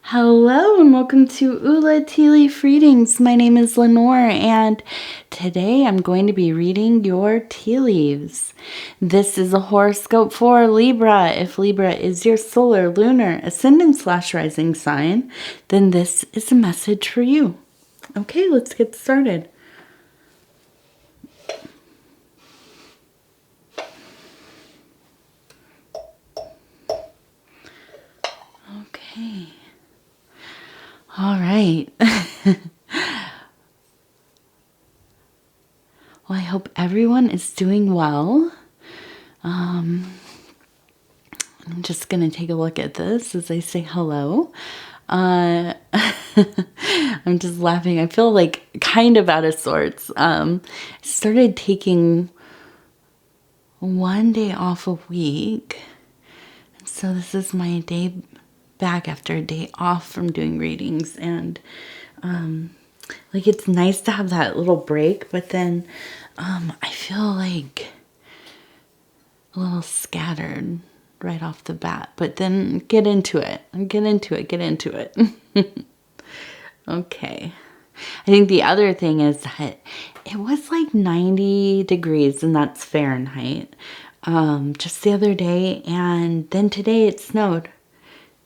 Hello and welcome to Ula Tea Leaf Readings. My name is Lenor and today I'm going to be reading your tea leaves. This is a horoscope for Libra. If Libra is your solar, lunar, ascendant/rising sign, then this is a message for you. Okay, let's get started. Okay. All right. Well, I hope everyone is doing well. I'm just going to take a look at this as I say hello. I'm just laughing. I feel like kind of out of sorts. I started taking one day off a week. And so this is my day back after a day off from doing readings. And like it's nice to have that little break, but then I feel like a little scattered right off the bat, but then get into it. Okay. I think the other thing is that it was like 90 degrees, and that's Fahrenheit, just the other day, and then today it snowed.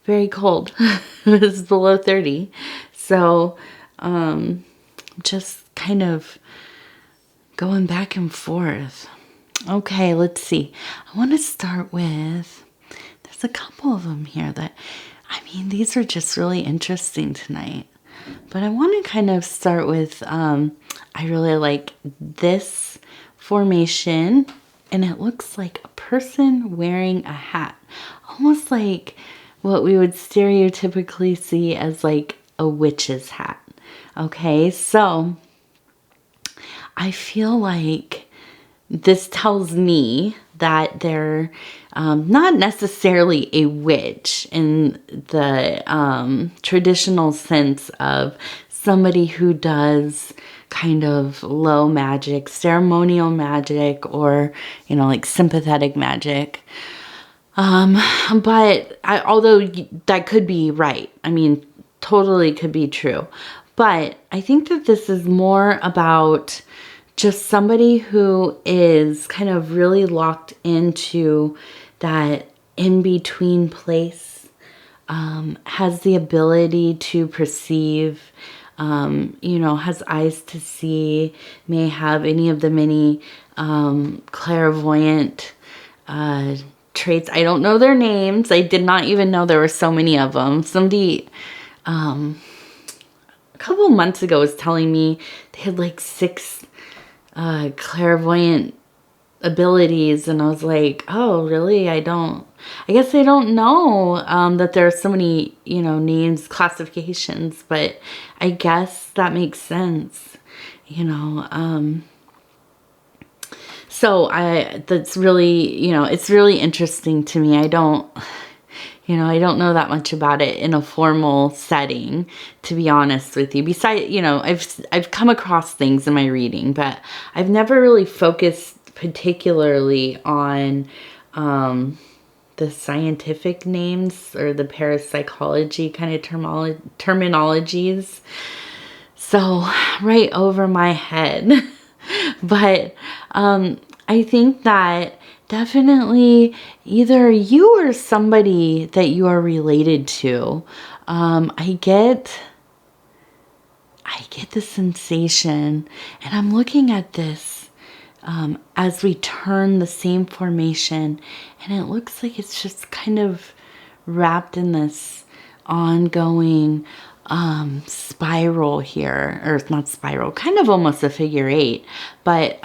Very cold. It was below 30. So just kind of going back and forth. Okay, let's see. I want to start with, there's a couple of them here that, these are just really interesting tonight. But I want to kind of start with, I really like this formation, and it looks like a person wearing a hat. Almost like what we would stereotypically see as like a witch's hat. Okay, so I feel like this tells me that they're not necessarily a witch in the traditional sense of somebody who does kind of low magic, ceremonial magic, or, like sympathetic magic. But although that could be right, totally could be true. But I think that this is more about just somebody who is kind of really locked into that in-between place, has the ability to perceive, has eyes to see, may have any of the many clairvoyant traits. I don't know their names. I did not even know there were so many of them. Somebody a couple months ago was telling me they had like 6 clairvoyant abilities, and I was like, oh really? I guess I don't know that there are so many names, classifications, but I guess that makes sense. So that's really, it's really interesting to me. I don't know that much about it in a formal setting, to be honest with you. Besides, I've come across things in my reading, but I've never really focused particularly on the scientific names or the parapsychology kind of terminologies. So right over my head. But I think that definitely either you or somebody that you are related to, I get the sensation, and I'm looking at this as we turn the same formation, and it looks like it's just kind of wrapped in this ongoing spiral here, or not spiral, kind of almost a figure 8, but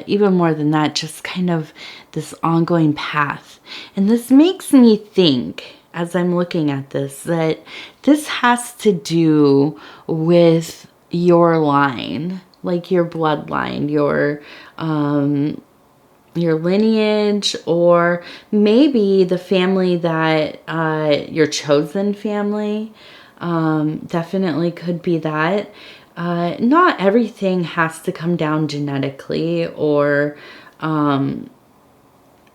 even more than that, just kind of this ongoing path. And this makes me think, as I'm looking at this, that this has to do with your line, like your bloodline, your lineage, or maybe the family that your chosen family. Definitely could be that. Not everything has to come down genetically or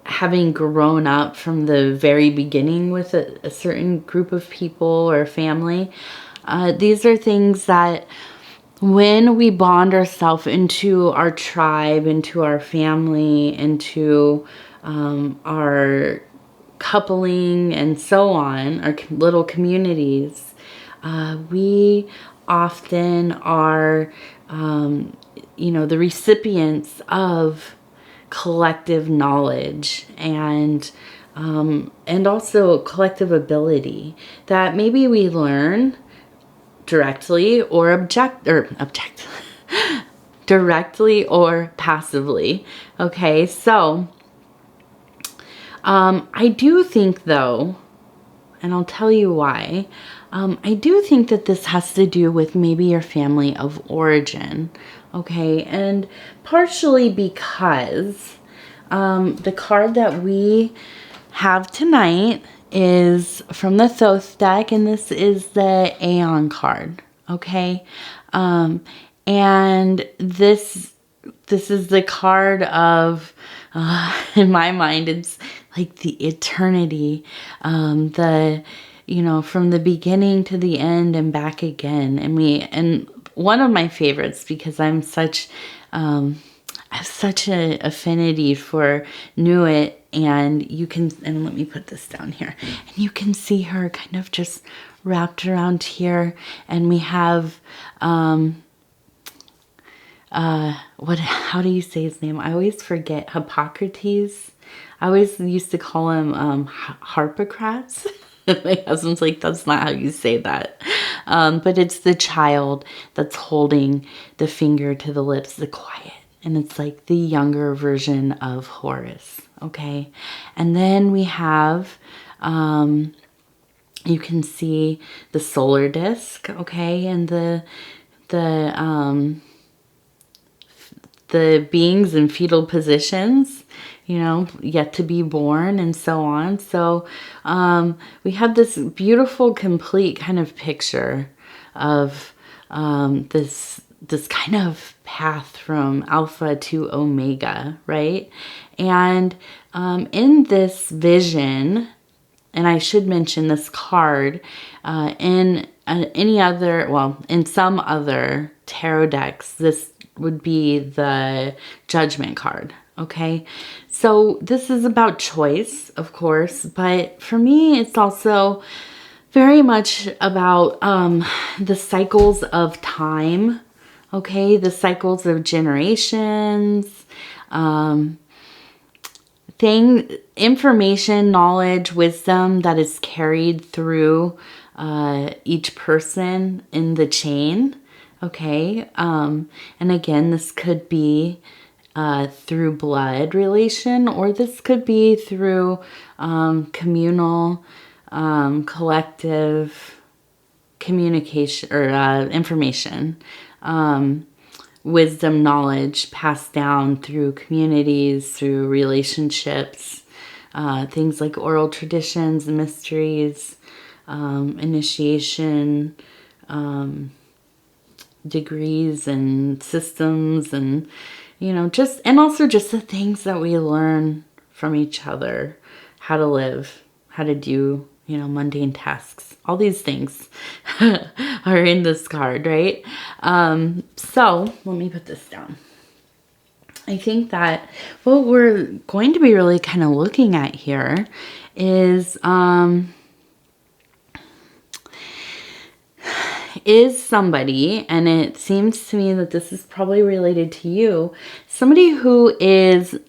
having grown up from the very beginning with a certain group of people or family. These are things that when we bond ourselves into our tribe, into our family, into our coupling and so on, our little communities, we often are, the recipients of collective knowledge and also collective ability that maybe we learn directly or directly or passively. Okay, so I do think though, and I'll tell you why, I do think that this has to do with maybe your family of origin. Okay, and partially because the card that we have tonight is from the Thoth deck, and this is the Aeon card. Okay, and this is the card of, in my mind, it's like the eternity, from the beginning to the end and back again. And one of my favorites, because I have such an affinity for Nuit, and and let me put this down here, and you can see her kind of just wrapped around here, and we have, how do you say his name? I always forget. Hippocrates. I always used to call him Harpocrates. My husband's like, that's not how you say that. But it's the child that's holding the finger to the lips, the quiet. And it's like the younger version of Horus. Okay. And then we have, you can see the solar disk. Okay. And the beings in fetal positions, yet to be born and so on. So we have this beautiful, complete kind of picture of this kind of path from Alpha to Omega, right? And in this vision, and I should mention this card, in some other tarot decks, this would be the Judgment card. Okay, so this is about choice, of course, but for me, it's also very much about the cycles of time. Okay, the cycles of generations, information, knowledge, wisdom that is carried through each person in the chain. Okay, and again, this could be through blood relation, or this could be through communal, collective communication or information, wisdom, knowledge passed down through communities, through relationships, things like oral traditions, mysteries, initiation, degrees and systems, and also just the things that we learn from each other, how to live, how to do, mundane tasks. All these things are in this card, right? So let me put this down. I think that what we're going to be really kind of looking at here is somebody, and it seems to me that this is probably related to you, somebody who has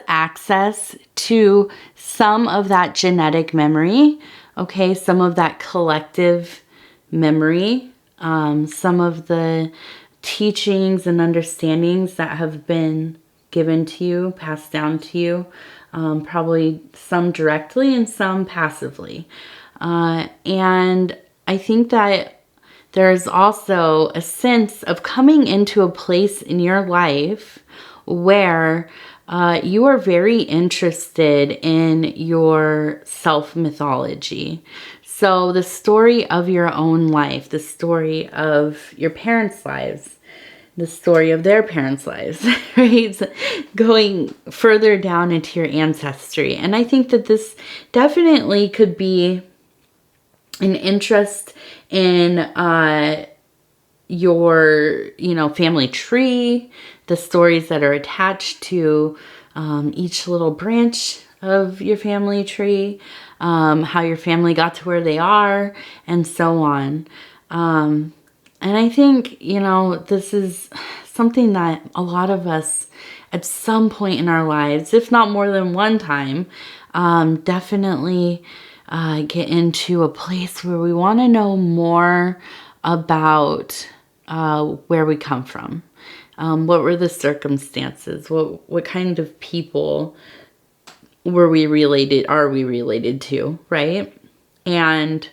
access to some of that genetic memory, okay, some of that collective memory, some of the teachings and understandings that have been given to you, passed down to you, probably some directly and some passively. And I think that there's also a sense of coming into a place in your life where you are very interested in your self-mythology. So the story of your own life, the story of your parents' lives, the story of their parents' lives, right? So going further down into your ancestry. And I think that this definitely could be an interest in your, family tree, the stories that are attached to each little branch of your family tree, how your family got to where they are, and so on. And I think, this is something that a lot of us at some point in our lives, if not more than one time, definitely get into a place where we want to know more about where we come from. What were the circumstances? What kind of people are we related to, right? And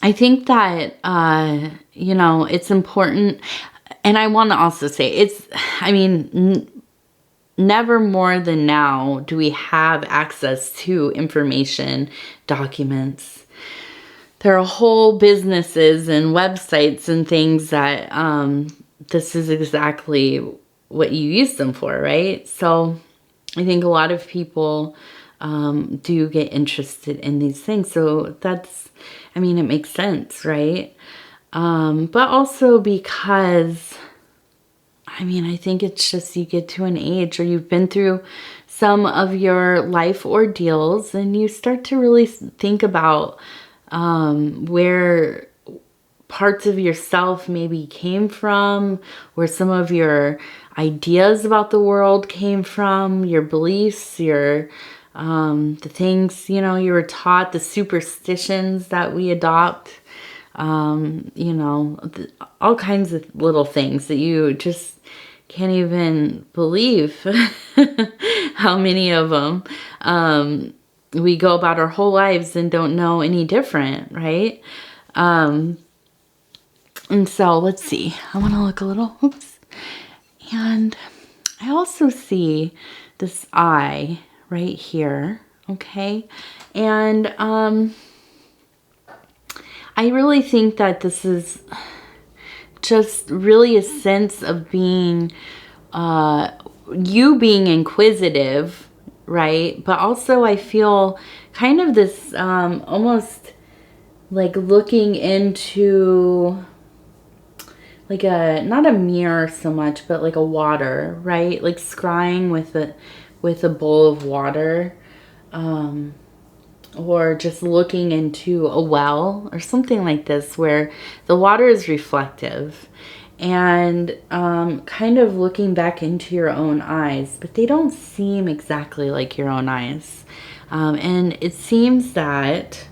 I think that, it's important. And I want to also say never more than now do we have access to information, documents. There are whole businesses and websites and things that this is exactly what you use them for, right? So I think a lot of people do get interested in these things. So it makes sense, right? But also because, I think it's just you get to an age or you've been through some of your life ordeals and you start to really think about where parts of yourself maybe came from, where some of your ideas about the world came from, your beliefs, the things, you were taught, the superstitions that we adopt, all kinds of little things that you just can't even believe how many of them we go about our whole lives and don't know any different, right? And so let's see. I want to look a little. Oops. And I also see this eye right here. Okay. And I really think that this is just really a sense of being, you being inquisitive, right? But also I feel kind of this almost like looking into like not a mirror so much, but like a water, right? Like scrying with a bowl of water, or just looking into a well or something like this where the water is reflective and kind of looking back into your own eyes, but they don't seem exactly like your own eyes. And it seems that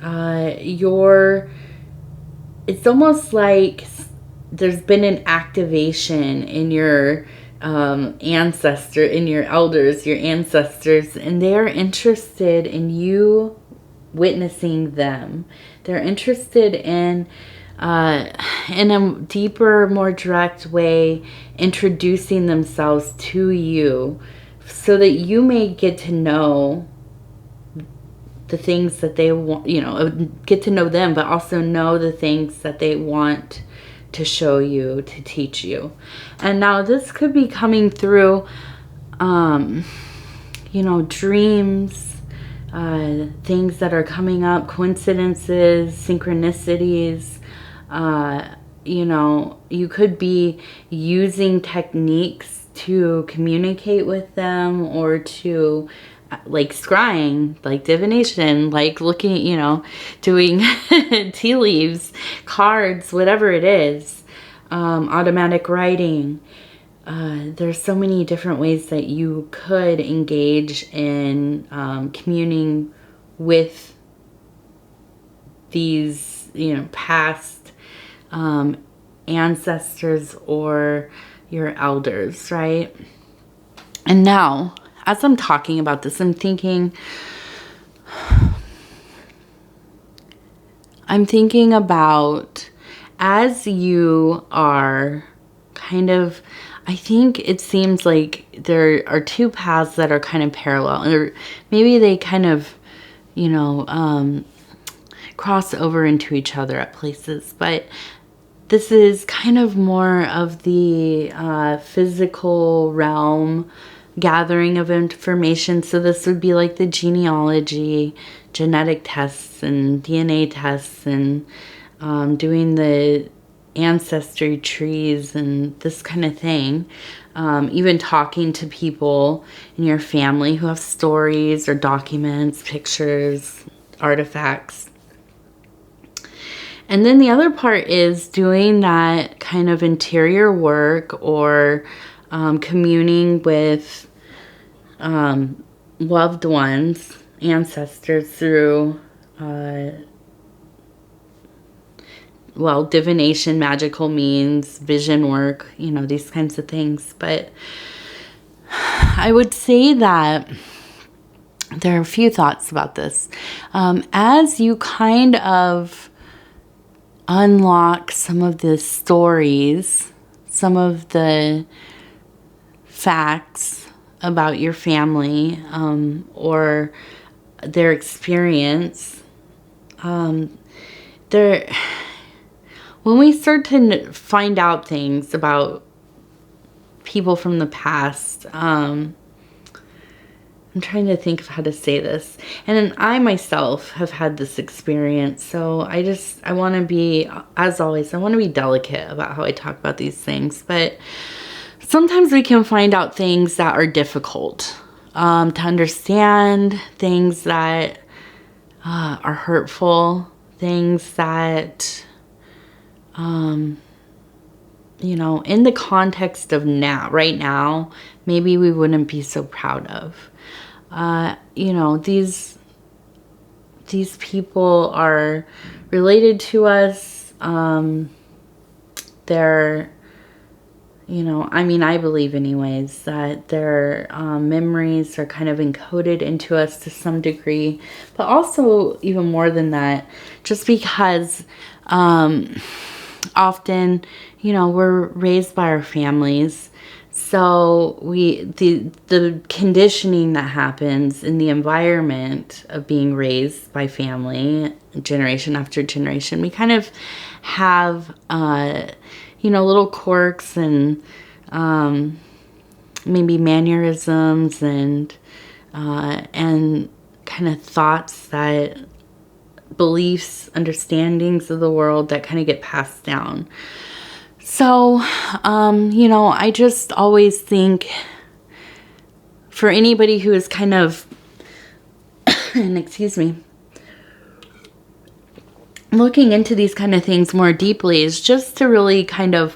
it's almost like there's been an activation in your in your elders, your ancestors, and they are interested in you witnessing them. They're interested in a deeper, more direct way, introducing themselves to you so that you may get to know the things that they want, get to know them, but also know the things that they want to show you, to teach you. And now this could be coming through, dreams, things that are coming up, coincidences, synchronicities. You could be using techniques to communicate with them or to like scrying, like divination, like looking, doing tea leaves, cards, whatever it is, automatic writing. There's so many different ways that you could engage in communing with these, past ancestors or your elders, right? And now, as I'm talking about this, I'm thinking about as you are kind of, I think it seems like there are two paths that are kind of parallel, or maybe they kind of, cross over into each other at places. But this is kind of more of the physical realm, gathering of information. So this would be like the genealogy, genetic tests and DNA tests, and doing the ancestry trees and this kind of thing. Even talking to people in your family who have stories or documents, pictures, artifacts. And then the other part is doing that kind of interior work, or communing with loved ones, ancestors, through well, divination, magical means, vision work, you know, these kinds of things. But I would say that there are a few thoughts about this. As you kind of unlock some of the stories, some of the facts about your family, or their experience, when we start to find out things about people from the past, I'm trying to think of how to say this. And I myself have had this experience. So I want to be, as always, I want to be delicate about how I talk about these things. But sometimes we can find out things that are difficult to understand, things that are hurtful, things that, you know, in the context of right now, maybe we wouldn't be so proud of. You know, these people are related to us. They're, you know, I mean, I believe anyways that their memories are kind of encoded into us to some degree, but also even more than that, just because often, you know, we're raised by our families. So the conditioning that happens in the environment of being raised by family, generation after generation, we kind of have, you know, little quirks and maybe mannerisms and kind of thoughts, that beliefs, understandings of the world that kind of get passed down. So, you know, I just always think for anybody who is kind of, and excuse me, looking into these kind of things more deeply, is just to really kind of,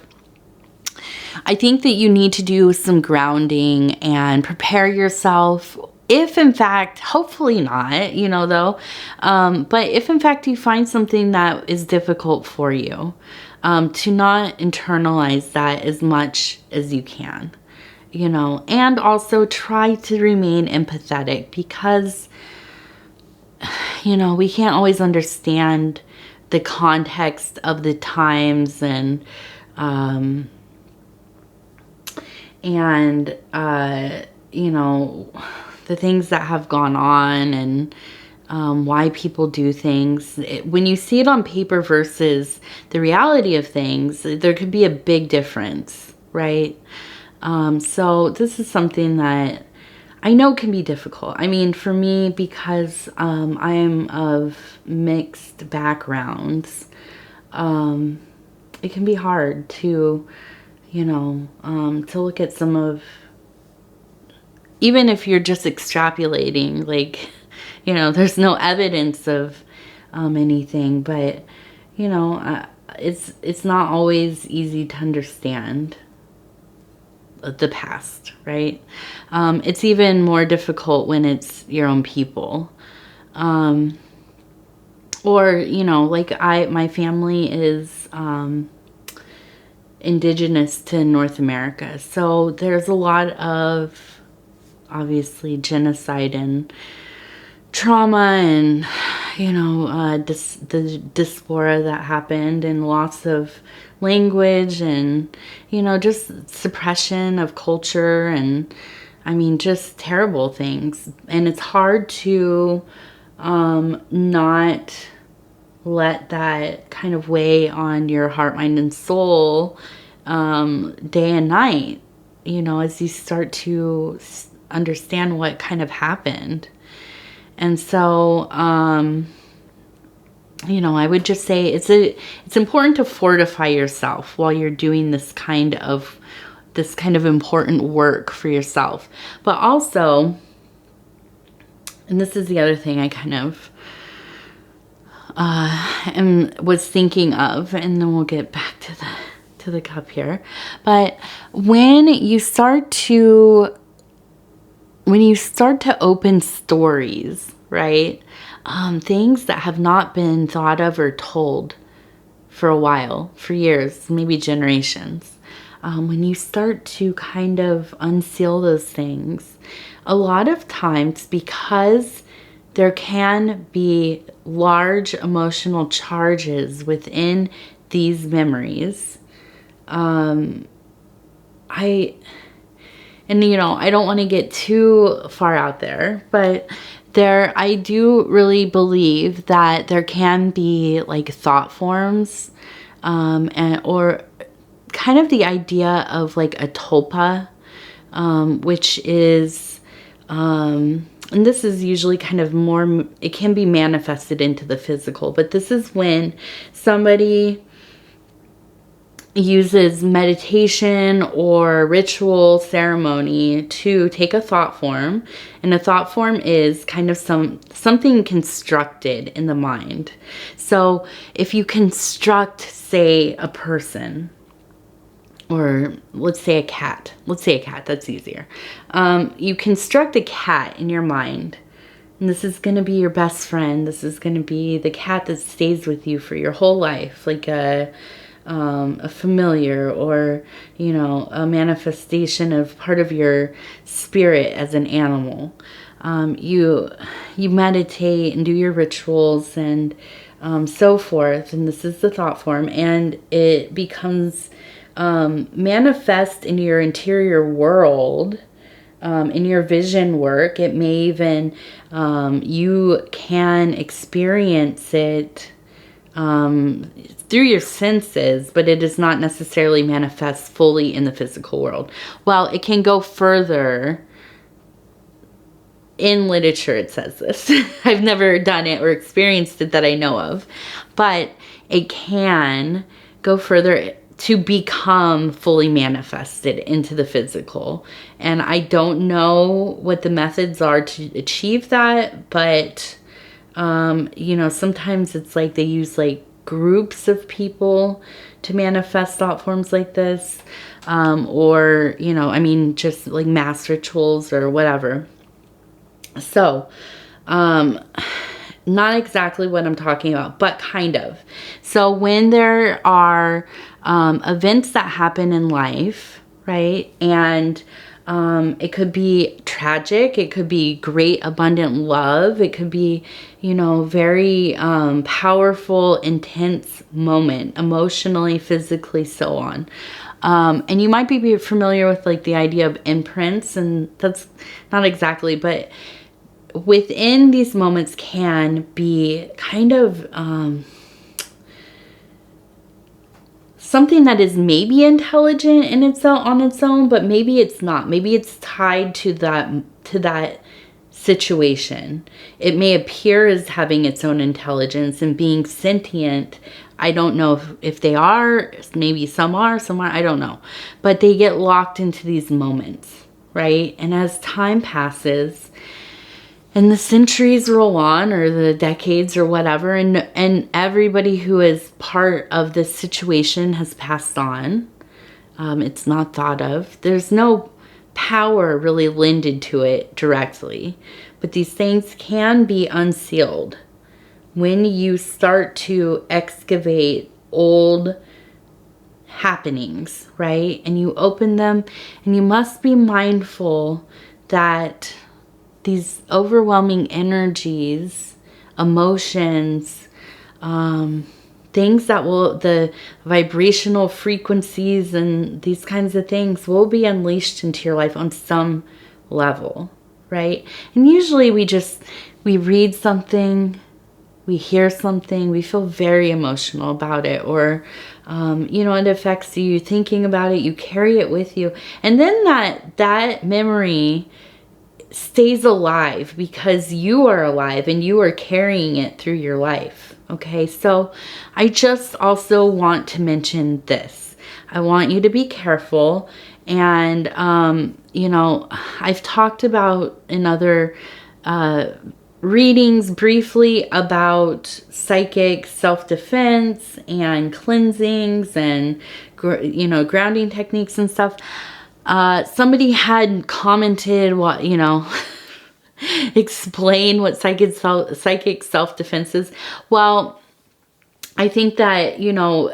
I think that you need to do some grounding and prepare yourself. If in fact, hopefully not, you know, though, but if in fact you find something that is difficult for you, to not internalize that as much as you can, you know, and also try to remain empathetic, because, you know, we can't always understand the context of the times and you know, the things that have gone on, and why people do things. When you see it on paper versus the reality of things, there could be a big difference, right? So this is something that I know can be difficult. I mean, for me, because I am of mixed backgrounds, it can be hard to, you know, to look at some of, even if you're just extrapolating, like, you know, there's no evidence of anything, but, you know, it's not always easy to understand the past, right? It's even more difficult when it's your own people. Or, you know, like my family is indigenous to North America. So there's a lot of, obviously, genocide and trauma and, you know, the diaspora that happened, and loss of language, and, you know, just suppression of culture, and, I mean, just terrible things. And it's hard to not let that kind of weigh on your heart, mind, and soul day and night, you know, as you start to understand what kind of happened. And so, you know, I would just say it's important to fortify yourself while you're doing this kind of important work for yourself. But also, and this is the other thing I kind of was thinking of, and then we'll get back to the cup here. But when you start to open stories, right? Things that have not been thought of or told for a while, for years, maybe generations. When you start to kind of unseal those things, a lot of times, because there can be large emotional charges within these memories, and you know, I don't want to get too far out there, but I do really believe that there can be like thought forms, or kind of the idea of like a tulpa, which is, and this is usually kind of more, it can be manifested into the physical, but this is when somebody uses meditation or ritual ceremony to take a thought form. And a thought form is kind of something constructed in the mind. So if you construct, say, a person, or let's say a cat, that's easier. You construct a cat in your mind, and this is going to be your best friend. This is going to be the cat that stays with you for your whole life, like a familiar, or, you know, a manifestation of part of your spirit as an animal. You meditate and do your rituals and so forth, and this is the thought form, and it becomes manifest in your interior world, in your vision work. It may even, you can experience it through your senses, but it does not necessarily manifest fully in the physical world. Well, it can go further. In literature, it says this. I've never done it or experienced it that I know of, but it can go further to become fully manifested into the physical. And I don't know what the methods are to achieve that, but you know, sometimes it's like they use like groups of people to manifest thought forms like this, or, you know, I mean, just like mass rituals or whatever. So, not exactly what I'm talking about, but kind of. So when there are events that happen in life, right, and it could be tragic, it could be great, abundant love, it could be, you know, very powerful, intense moment, emotionally, physically, so on. And you might be familiar with like the idea of imprints, and that's not exactly, but within these moments can be kind of something that is maybe intelligent in itself, on its own, but maybe it's not. Maybe it's tied to that situation. It may appear as having its own intelligence and being sentient. I don't know if they are. Maybe some are, I don't know. But they get locked into these moments, right? And as time passes and the centuries roll on, or the decades or whatever, and everybody who is part of this situation has passed on, it's not thought of. There's no power really lended to it directly, but these things can be unsealed when you start to excavate old happenings, right? And you open them, and you must be mindful that these overwhelming energies, emotions, things that will, the vibrational frequencies and these kinds of things will be unleashed into your life on some level, right? And usually we read something we hear something, we feel very emotional about it, or, you know, it affects you, thinking about it, you carry it with you. And then that memory stays alive because you are alive and you are carrying it through your life. Okay, so I just also want to mention this. I want you to be careful. And, you know, I've talked about in other readings briefly about psychic self-defense and cleansings and, you know, grounding techniques and stuff. Somebody had commented, what, you know, explain what psychic self-defense is. Well, I think that, you know,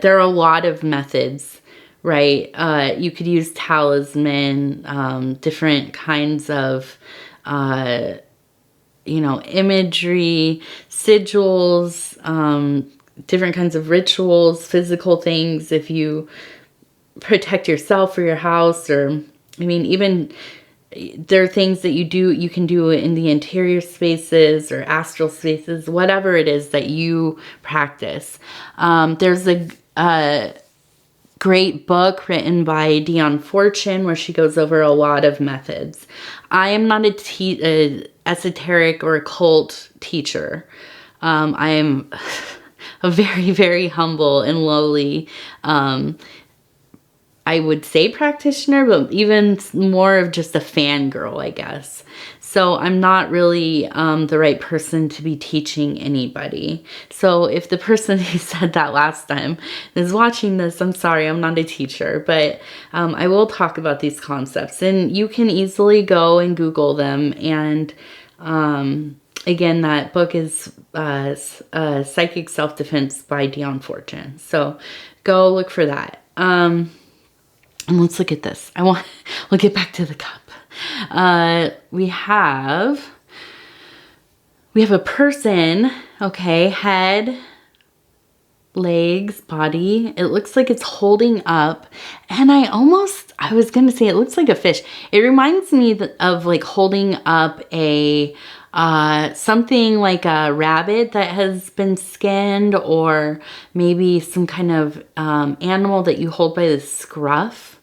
there are a lot of methods, right? You could use talisman, different kinds of, you know, imagery, sigils, different kinds of rituals, physical things if you protect yourself or your house, or, I mean, even there are things that you can do in the interior spaces or astral spaces, whatever it is that you practice. There's a great book written by Dion Fortune where she goes over a lot of methods. I am not a esoteric or occult teacher. I am a very, very humble and lowly, I would say practitioner, but even more of just a fangirl, I guess. So I'm not really the right person to be teaching anybody. So if the person who said that last time is watching this, I'm sorry, I'm not a teacher, but I will talk about these concepts, and you can easily go and Google them. And again, that book is Psychic Self-Defense by Dion Fortune. So go look for that. And let's look at this. We'll get back to the cup. We have a person, okay, head, legs, body. It looks like it's holding up, and I was going to say it looks like a fish. It reminds me of like holding up a something like a rabbit that has been skinned, or maybe some kind of animal that you hold by the scruff.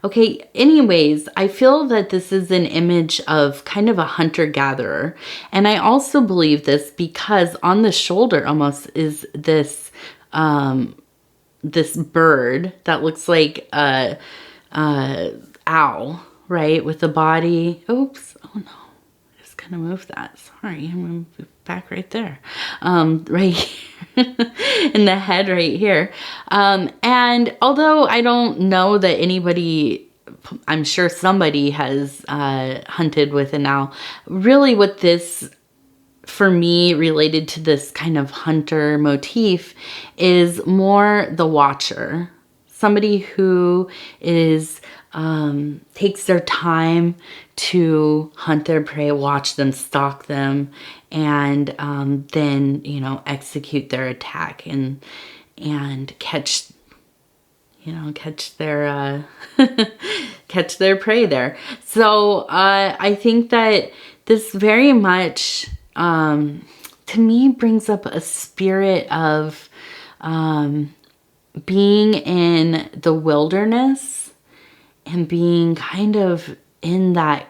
Okay, anyways, I feel that this is an image of kind of a hunter-gatherer. And I also believe this because on the shoulder almost is this this bird that looks like a owl, right? With the body. Oops, oh no. Kind of move that. Sorry, I'm gonna move back right there. Right here. In the head right here. And although I don't know that anybody, I'm sure somebody has hunted with an owl, really what this, for me, related to this kind of hunter motif is more the watcher. Somebody who is takes their time to hunt their prey, watch them, stalk them, and then, you know, execute their attack and catch, you know, catch their catch their prey there. So I think that this very much to me brings up a spirit of being in the wilderness and being kind of in that,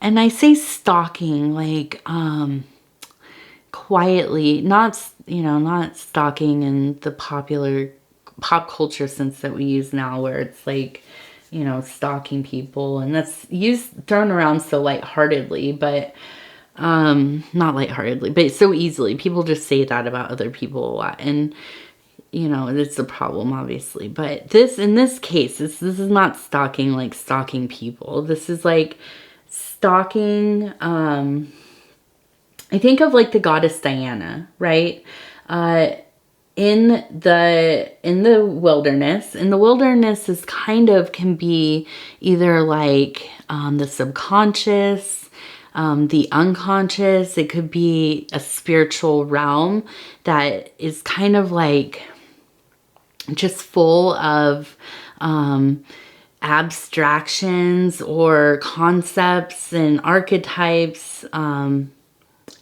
and I say stalking, like quietly, not, you know, not stalking in the popular pop culture sense that we use now, where it's like, you know, stalking people, and that's thrown around so lightheartedly, but not lightheartedly, but so easily. People just say that about other people a lot, and you know, it's a problem, obviously. But in this case, this is not stalking like stalking people. This is like stalking, I think of like the goddess Diana, right? In the wilderness. And the wilderness is can be either like the subconscious, the unconscious. It could be a spiritual realm that is kind of like just full of abstractions or concepts and archetypes,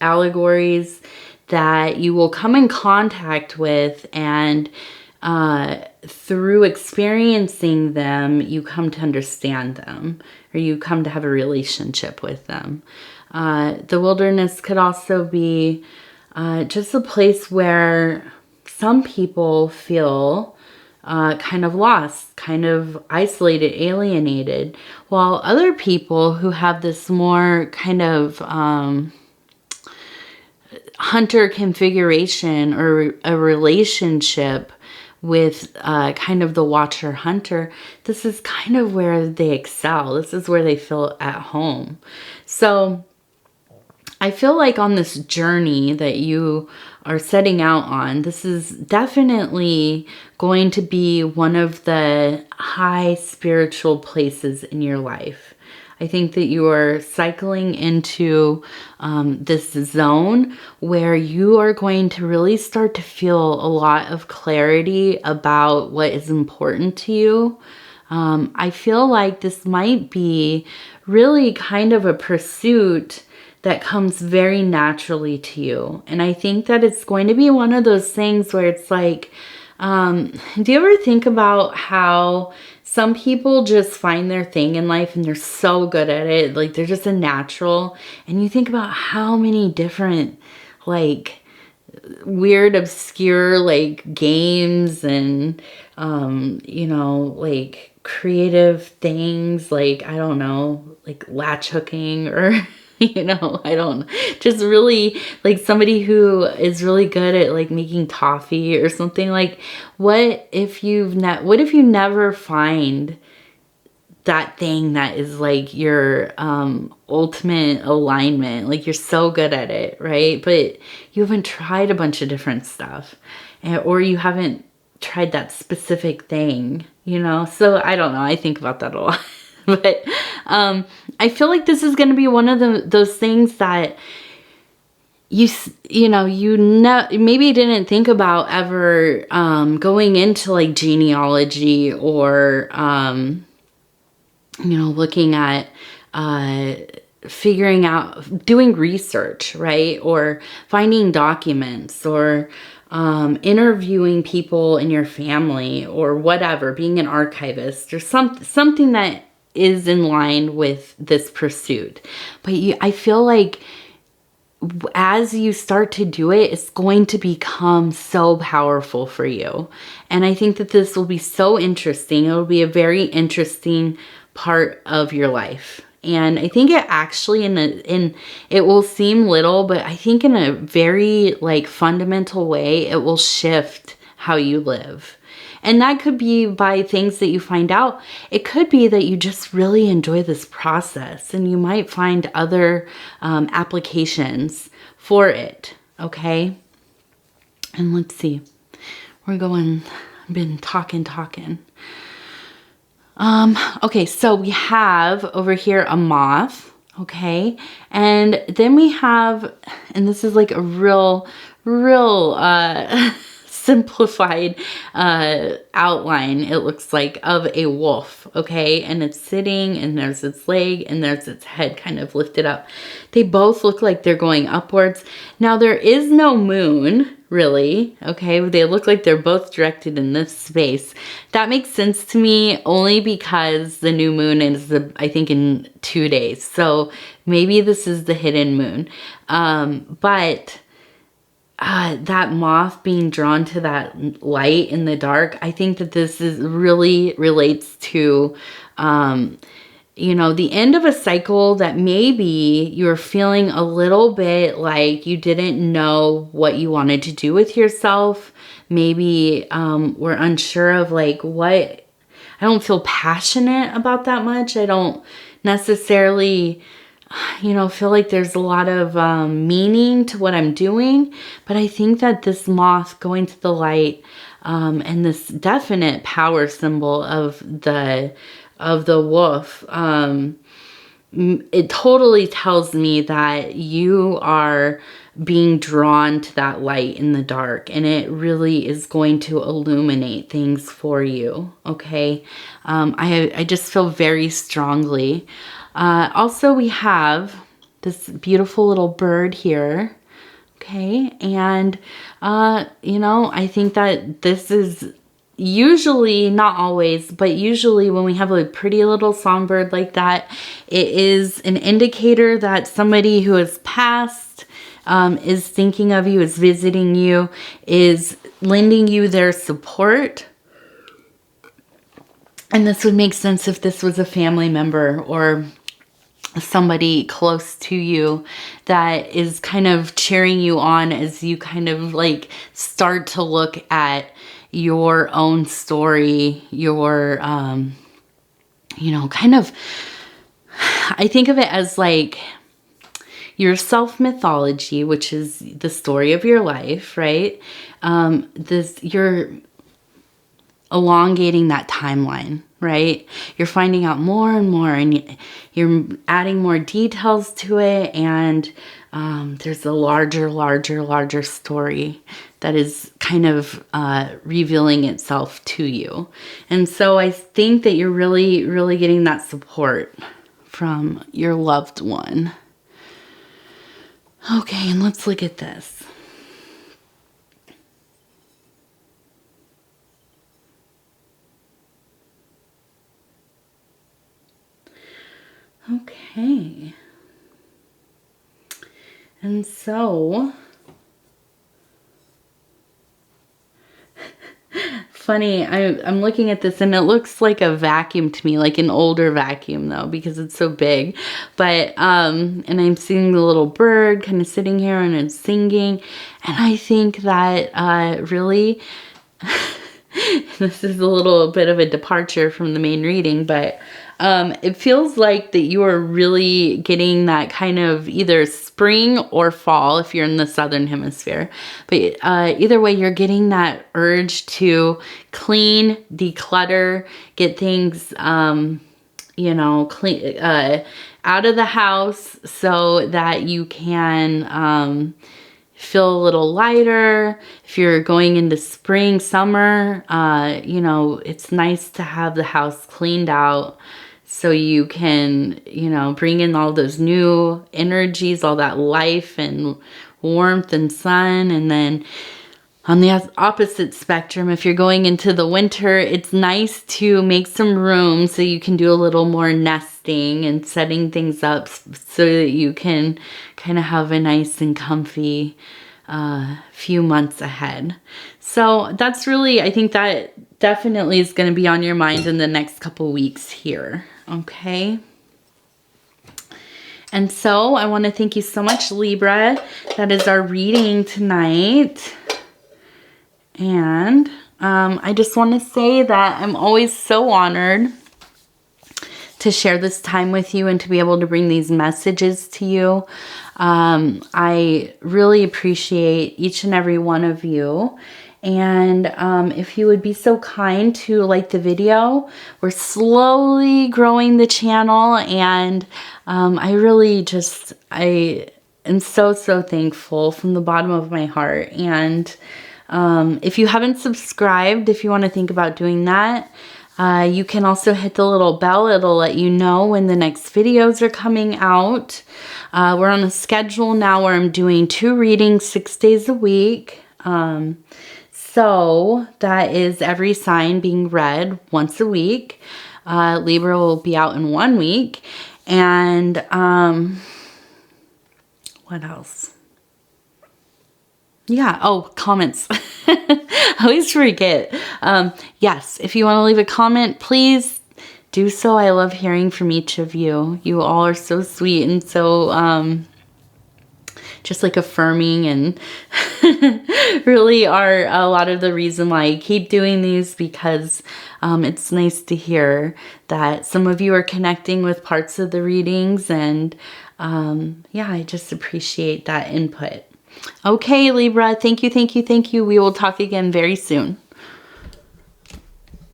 allegories that you will come in contact with, and through experiencing them, you come to understand them, or you come to have a relationship with them. The wilderness could also be just a place where some people feel kind of lost, kind of isolated, alienated, while other people who have this more kind of hunter configuration, or a relationship with kind of the watcher hunter, this is kind of where they excel. This is where they feel at home. So I feel like on this journey that you are setting out on, this is definitely going to be one of the high spiritual places in your life. I think that you are cycling into this zone where you are going to really start to feel a lot of clarity about what is important to you. I feel like this might be really kind of a pursuit that comes very naturally to you. And I think that it's going to be one of those things where it's like, do you ever think about how some people just find their thing in life and they're so good at it, like they're just a natural, and you think about how many different like weird, obscure like games and you know, like creative things, like I don't know, like latch hooking, or you know, I don't, just really like somebody who is really good at like making toffee or something. Like what if you never find that thing that is like your ultimate alignment, like you're so good at it, right? But you haven't tried a bunch of different stuff, or you haven't tried that specific thing, you know? So I don't know, I think about that a lot. But I feel like this is going to be one of those things that maybe didn't think about ever going into like genealogy, or looking at figuring out, doing research, right? Or finding documents, or interviewing people in your family, or whatever, being an archivist, or something that is in line with this pursuit. But I feel like as you start to do it, it's going to become so powerful for you. And I think that this will be so interesting. It will be a very interesting part of your life. And I think it actually it will seem little, but I think in a very like fundamental way, it will shift how you live. And that could be by things that you find out. It could be that you just really enjoy this process, and you might find other applications for it. Okay. And let's see, I've been talking. Okay, so we have over here a moth, okay? And then we have, and this is like a real simplified outline, it looks like, of a wolf, okay? And it's sitting, and there's its leg, and there's its head kind of lifted up. They both look like they're going upwards. Now, there is no moon, really, okay? They look like they're both directed in this space. That makes sense to me only because the new moon is, I think, in 2 days. So maybe this is the hidden moon. But that moth being drawn to that light in the dark, I think that this is really relates to, the end of a cycle that maybe you're feeling a little bit like you didn't know what you wanted to do with yourself. Maybe we're unsure of like what, I don't feel passionate about that much. I don't necessarily feel like there's a lot of meaning to what I'm doing. But I think that this moth going to the light and this definite power symbol of the wolf, it totally tells me that you are being drawn to that light in the dark, and it really is going to illuminate things for you, okay? I just feel very strongly. Also, we have this beautiful little bird here, Okay. And, you know, I think that this is usually, not always, but usually when we have a pretty little songbird like that, it is an indicator that somebody who has passed is thinking of you, is visiting you, is lending you their support. And this would make sense if this was a family member or somebody close to you that is kind of cheering you on as you kind of like start to look at your own story, your, you know, kind of, I think of it as like your self-mythology, which is the story of your life, right? You're elongating that timeline, right? You're finding out more and more, and you're adding more details to it, and there's a larger story that is kind of revealing itself to you. And so I think that you're really getting that support from your loved one. Okay, and let's look at this. Okay. And so, funny, I'm looking at this and it looks like a vacuum to me, like an older vacuum though, because it's so big. But, and I'm seeing the little bird kind of sitting here and it's singing. And I think that really, this is a little bit of a departure from the main reading, but it feels like that you are really getting that kind of either spring or fall if you're in the southern hemisphere. But either way, you're getting that urge to clean, declutter, get things, you know, clean out of the house so that you can feel a little lighter. If you're going into spring, summer, you know, it's nice to have the house cleaned out so you can, you know, bring in all those new energies, all that life and warmth and sun. And then on the opposite spectrum, if you're going into the winter, it's nice to make some room so you can do a little more nesting and setting things up so that you can kind of have a nice and comfy few months ahead. So that's really, I think that definitely is going to be on your mind in the next couple weeks here. Okay. And so I want to thank you so much, Libra. That is our reading tonight. And I just want to say that I'm always so honored to share this time with you and to be able to bring these messages to you. I really appreciate each and every one of you. And if you would be so kind to like the video, we're slowly growing the channel, and I really just, I am so thankful from the bottom of my heart. And if you haven't subscribed, if you want to think about doing that, you can also hit the little bell. It'll let you know when the next videos are coming out. We're on a schedule now where I'm doing 2 readings 6 days a week. So that is every sign being read once a week. Libra will be out in 1 week. And what else? Yeah. Oh, comments. I always forget. Yes, if you want to leave a comment, please do so. I love hearing from each of you. You all are so sweet and so just like affirming, and really are a lot of the reason why I keep doing these, because it's nice to hear that some of you are connecting with parts of the readings, and yeah, I just appreciate that input. Okay, Libra, thank you. We will talk again very soon.